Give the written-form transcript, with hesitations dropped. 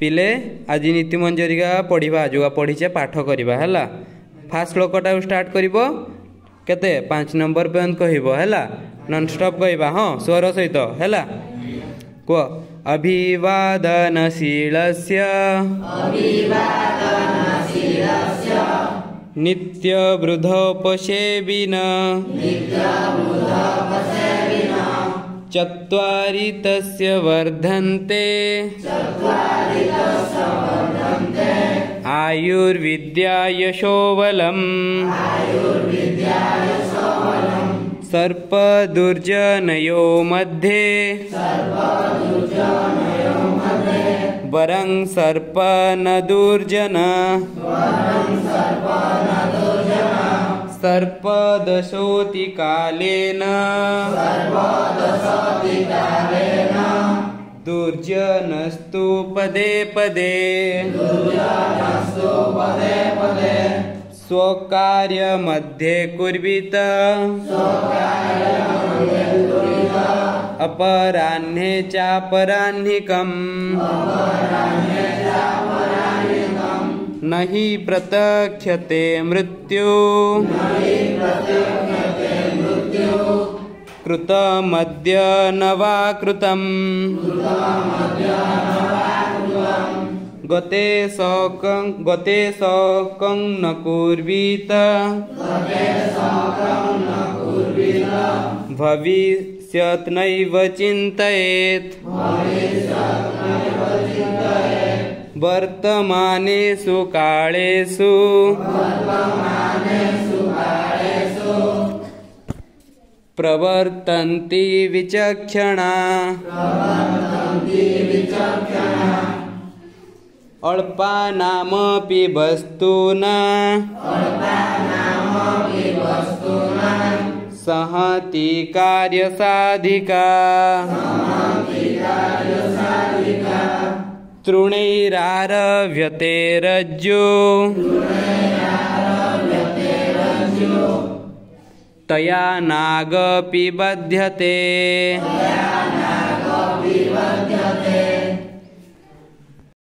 पिले आज नीति मंजरिका पढ़ा जो पढ़ीचे पाठ करवा है। फास्ट श्लोकटा स्टार्ट कर केते 5 नंबर पर्यंत कहला नॉन स्टॉप कहवा हाँ स्वर सहित है कह अभिवादनशीलस्य नित्य वृद्धोपसेविन चत्वारि तस्य वर्धन्ते आयुर्विद्या यशोबलम् सर्पदुर्जनयो मध्ये वरं सर्प न दुर्जन सर्पदशोति कालेन दुर्जनस्तु पदे पदे स्वकार्य मध्ये कुर्वीत अपराह्ने चापराह्निकम् न हि प्रत्यक्षते मृत्यु कृतमद्य न वा कृतम् गते शोकं न कुर्वीत भविष्यत् नैव चिन्तयेत् वर्तमानेषु कालेषु प्रवर्तन्ति विचक्षणा अल्पानामपि वस्तूनां सहति कार्यसाधिका तृणैरारभ्यते रज्जु तया नागपि बध्यते